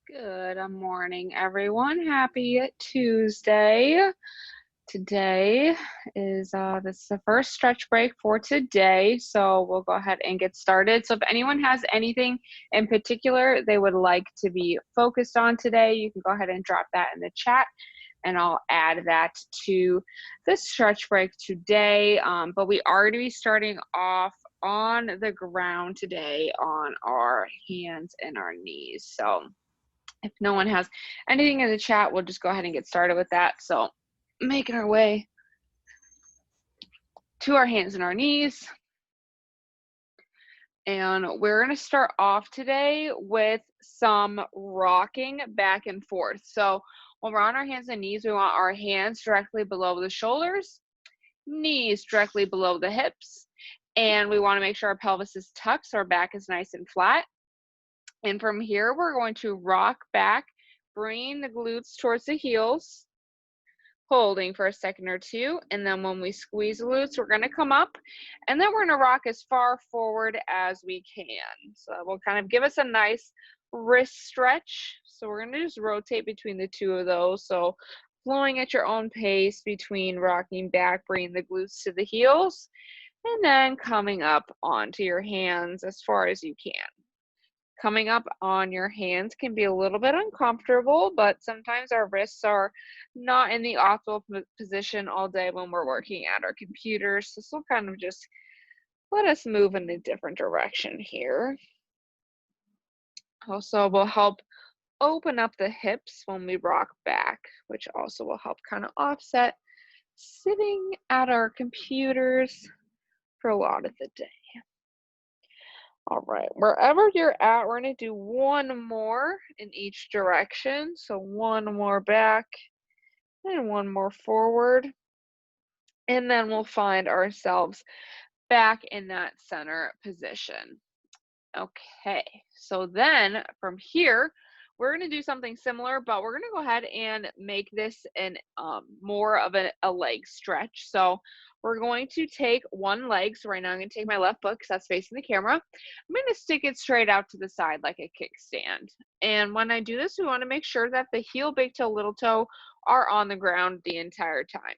Good morning, everyone. Happy Tuesday. Today is this is the first stretch break for today, so we'll go ahead and get started. So if anyone has anything in particular they would like to be focused on today, you can go ahead and drop that in the chat and I'll add that to the stretch break today. But we are going to be starting off on the ground today on our hands and our knees. So if no one has anything in the chat, we'll just go ahead and get started with that. So making our way to our hands and our knees. And we're going to start off today with some rocking back and forth. So when we're on our hands and knees, we want our hands directly below the shoulders, knees directly below the hips. And we want to make sure our pelvis is tucked so our back is nice and flat. And from here, we're going to rock back, bringing the glutes towards the heels, holding for a second or two, and then when we squeeze the glutes, we're going to come up, and then we're going to rock as far forward as we can. So that will kind of give us a nice wrist stretch. So we're going to just rotate between the two of those. So flowing at your own pace between rocking back, bringing the glutes to the heels, and then coming up onto your hands as far as you can. Coming up on your hands can be a little bit uncomfortable, but sometimes our wrists are not in the optimal position all day when we're working at our computers. So this will kind of just let us move in a different direction here. Also will help open up the hips when we rock back, which also will help kind of offset sitting at our computers for a lot of the day. All right, wherever you're at, we're going to do one more in each direction. So one more back and one more forward. And then we'll find ourselves back in that center position. Okay, so then from here, we're going to do something similar, but we're going to go ahead and make this an more of a leg stretch. So we're going to take one leg. So right now I'm going to take my left foot because that's facing the camera. I'm going to stick it straight out to the side like a kickstand. And when I do this, we want to make sure that the heel, big toe, little toe are on the ground the entire time.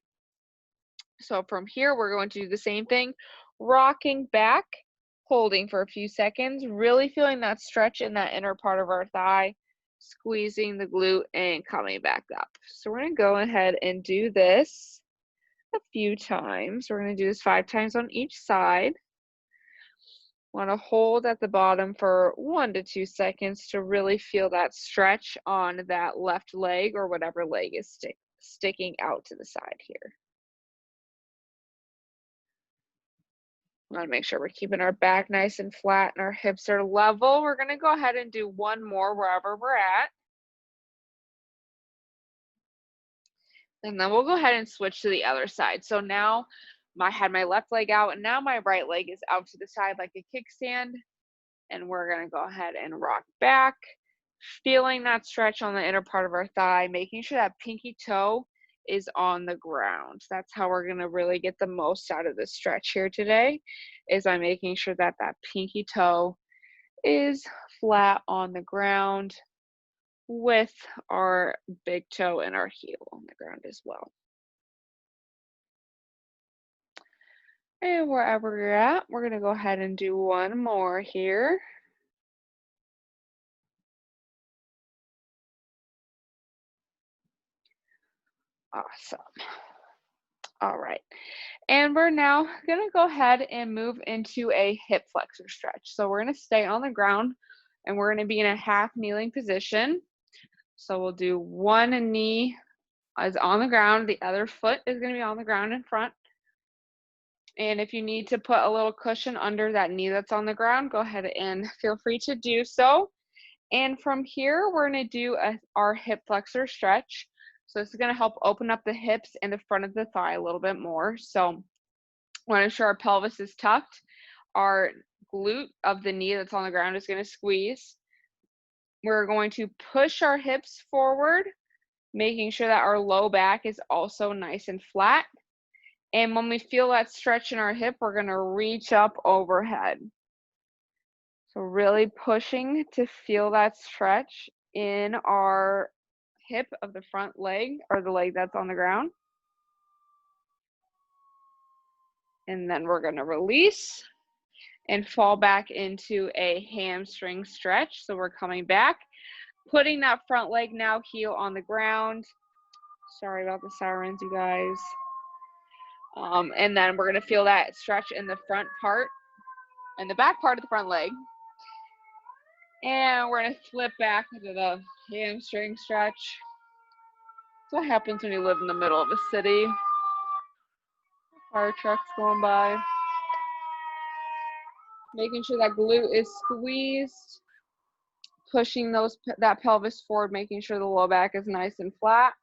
So from here, we're going to do the same thing, rocking back, holding for a few seconds, really feeling that stretch in that inner part of our thigh, squeezing the glute and coming back up. So we're going to go ahead and do this a few times. We're going to do this 5 times on each side. Want to hold at the bottom for 1 to 2 seconds to really feel that stretch on that left leg or whatever leg is sticking out to the side here. We want to make sure we're keeping our back nice and flat and our hips are level. We're going to go ahead and do one more wherever we're at. And then we'll go ahead and switch to the other side. So now I had my left leg out and now my right leg is out to the side like a kickstand. And we're going to go ahead and rock back, feeling that stretch on the inner part of our thigh, making sure that pinky toe is on the ground. That's how we're going to really get the most out of this stretch here today, is by making sure that that pinky toe is flat on the ground with our big toe and our heel on the ground as well. And wherever you're at, we're going to go ahead and do one more here. Awesome. All right. And we're now going to go ahead and move into a hip flexor stretch. So we're going to stay on the ground and we're going to be in a half kneeling position. So we'll do one knee is on the ground, the other foot is going to be on the ground in front. And if you need to put a little cushion under that knee that's on the ground, go ahead and feel free to do so. And from here, we're going to do our hip flexor stretch. So this is going to help open up the hips and the front of the thigh a little bit more. So want to ensure our pelvis is tucked. Our glute of the knee that's on the ground is going to squeeze. We're going to push our hips forward, making sure that our low back is also nice and flat. And when we feel that stretch in our hip, we're going to reach up overhead. So really pushing to feel that stretch in our hip of the front leg, or the leg that's on the ground. And then we're going to release and fall back into a hamstring stretch. So we're coming back, putting that front leg now heel on the ground. Sorry about the sirens, you guys. And then we're going to feel that stretch in the front part and the back part of the front leg. And we're going to flip back into the hamstring stretch. That's what happens when you live in the middle of a city. Fire trucks going by. Making sure that glute is squeezed. Pushing that pelvis forward, making sure the low back is nice and flat.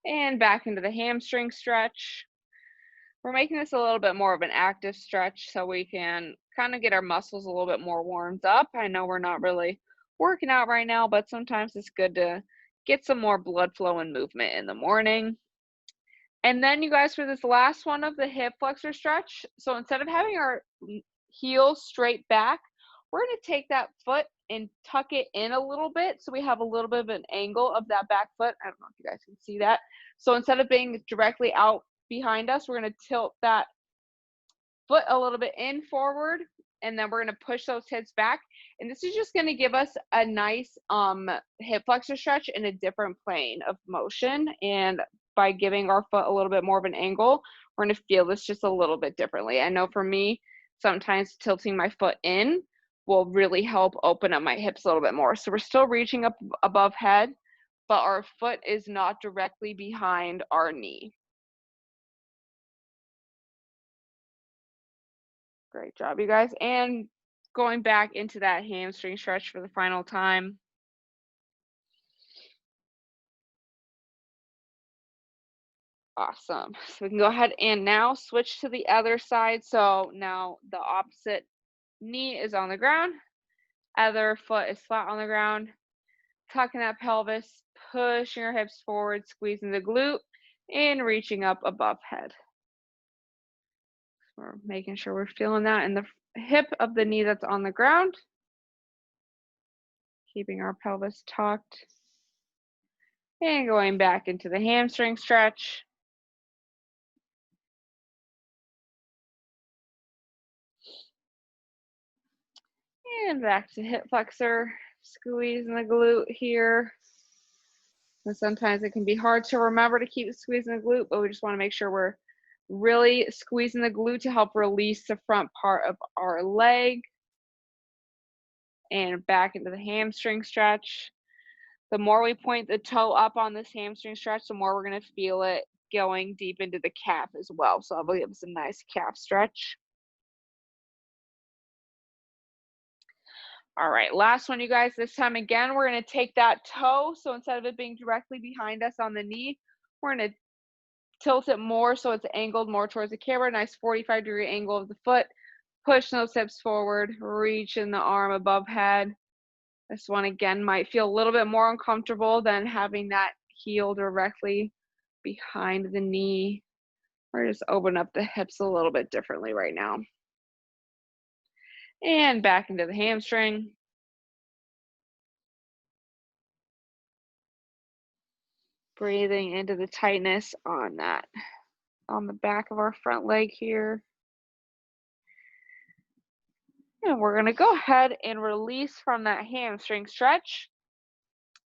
And back into the hamstring stretch. We're making this a little bit more of an active stretch so we can kind of get our muscles a little bit more warmed up. I know we're not really working out right now, but sometimes it's good to get some more blood flow and movement in the morning. And then you guys, for this last one of the hip flexor stretch, so instead of having our heel straight back, we're going to take that foot and tuck it in a little bit so we have a little bit of an angle of that back foot. I don't know if you guys can see that. So instead of being directly out behind us, we're going to tilt that foot a little bit in forward, and then we're going to push those hips back. And this is just going to give us a nice hip flexor stretch in a different plane of motion. And by giving our foot a little bit more of an angle, we're going to feel this just a little bit differently. I know for me, sometimes tilting my foot in will really help open up my hips a little bit more. So we're still reaching up above head, but our foot is not directly behind our knee. Great job, you guys. And going back into that hamstring stretch for the final time. Awesome. So we can go ahead and now switch to the other side. So now the opposite knee is on the ground. Other foot is flat on the ground. Tucking that pelvis, pushing our hips forward, squeezing the glute, and reaching up above head. So we're making sure we're feeling that in the hip of the knee that's on the ground. Keeping our pelvis tucked. And going back into the hamstring stretch. And back to hip flexor, squeezing the glute here. And sometimes it can be hard to remember to keep squeezing the glute, but we just want to make sure we're really squeezing the glute to help release the front part of our leg. And back into the hamstring stretch. The more we point the toe up on this hamstring stretch, the more we're going to feel it going deep into the calf as well. So that'll give us a nice calf stretch. All right, last one, you guys. This time again, we're going to take that toe. So instead of it being directly behind us on the knee, we're going to tilt it more so it's angled more towards the camera. Nice 45-degree angle of the foot. Push those hips forward, reaching the arm above head. This one, again, might feel a little bit more uncomfortable than having that heel directly behind the knee. Or just open up the hips a little bit differently right now. And back into the hamstring. Breathing into the tightness on the back of our front leg here. And we're going to go ahead and release from that hamstring stretch.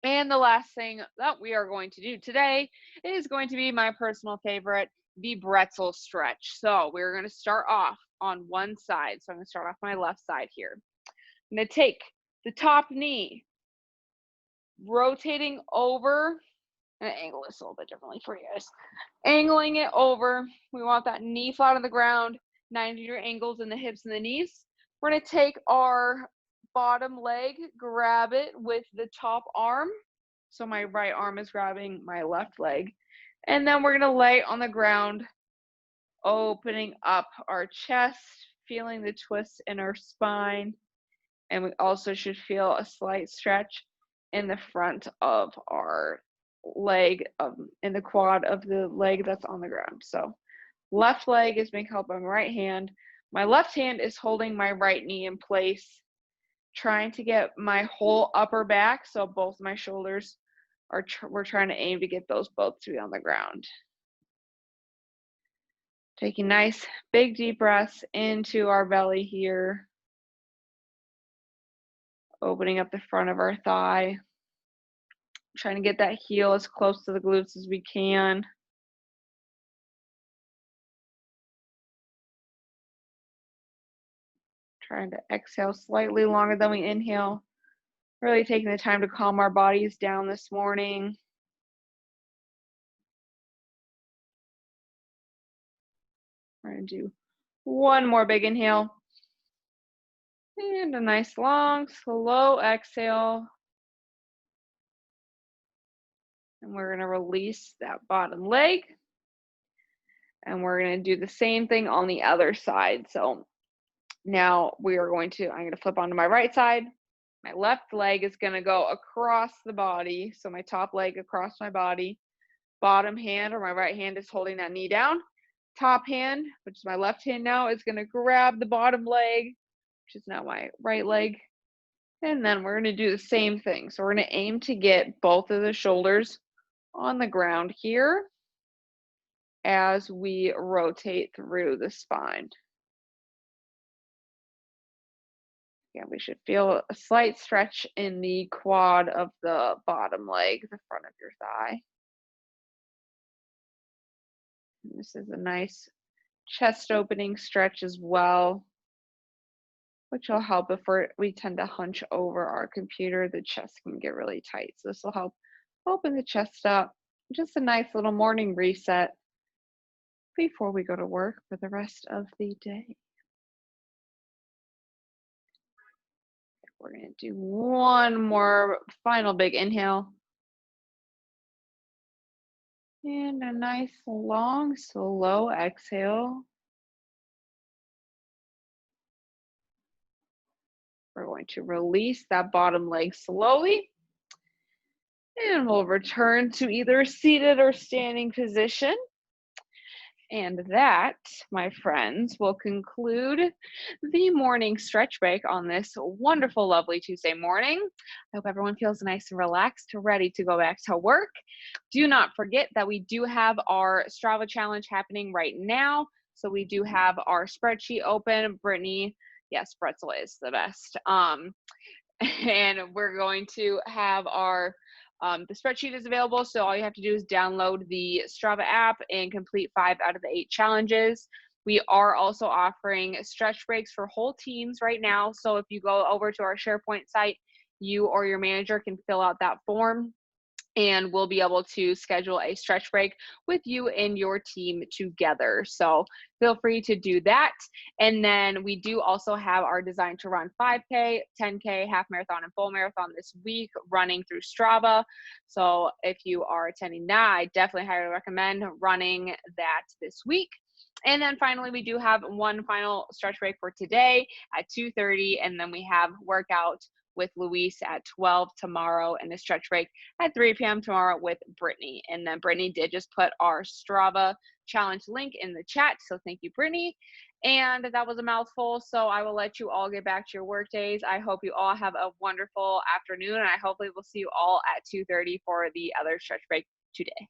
And the last thing that we are going to do today is going to be my personal favorite, the pretzel stretch. So we're going to start off on one side. So I'm going to start off my left side here. I'm going to take the top knee, rotating over, and angle this a little bit differently for you guys. Angling it over. We want that knee flat on the ground, 90-degree angles in the hips and the knees. We're going to take our bottom leg, grab it with the top arm. So my right arm is grabbing my left leg. And then we're going to lay on the ground, opening up our chest, feeling the twist in our spine. And we also should feel a slight stretch in the front of our leg, in the quad of the leg that's on the ground. So left leg is being held by my right hand. My left hand is holding my right knee in place. trying to get my whole upper back, so both my shoulders are, we're trying to aim to get those both to be on the ground. Taking nice big deep breaths into our belly here. Opening up the front of our thigh. Trying to get that heel as close to the glutes as we can. Trying to exhale slightly longer than we inhale. Really taking the time to calm our bodies down this morning. We're going to do one more big inhale. And a nice long, slow exhale. And we're going to release that bottom leg. And we're going to do the same thing on the other side. So now we are going to, I'm going to flip onto my right side. My left leg is going to go across the body. So my top leg across my body. Bottom hand or my right hand is holding that knee down. Top hand, which is my left hand now, is going to grab the bottom leg, which is now my right leg. And then we're going to do the same thing. So we're going to aim to get both of the shoulders on the ground here as we rotate through the spine. Yeah, we should feel a slight stretch in the quad of the bottom leg, the front of your thigh. And this is a nice chest opening stretch as well, which will help if we tend to hunch over our computer. The chest can get really tight. So this will help open the chest up. Just a nice little morning reset before we go to work for the rest of the day. We're going to do one more final big inhale. And a nice long, slow exhale. We're going to release that bottom leg slowly. And we'll return to either seated or standing position. And that, my friends, will conclude the morning stretch break on this wonderful, lovely Tuesday morning. I hope everyone feels nice and relaxed, ready to go back to work. Do not forget that we do have our Strava challenge happening right now. So we do have our spreadsheet open. Brittany, yes, Pretzel is the best. And we're going to have our the spreadsheet is available, so all you have to do is download the Strava app and complete 5 out of the 8 challenges. We are also offering stretch breaks for whole teams right now, so if you go over to our SharePoint site, you or your manager can fill out that form, and we'll be able to schedule a stretch break with you and your team together. So feel free to do that. And then we do also have our Design to Run 5K, 10K, half marathon, and full marathon this week running through Strava. So if you are attending that, I definitely highly recommend running that this week. And then finally, we do have one final stretch break for today at 2:30, and then we have workout with Luis at 12 tomorrow, and a stretch break at 3 p.m. tomorrow with Brittany. And then Brittany did just put our Strava challenge link in the chat, so thank you, Brittany. And that was a mouthful, so I will let you all get back to your work days. I hope you all have a wonderful afternoon, and I hopefully will see you all at 2:30 for the other stretch break today.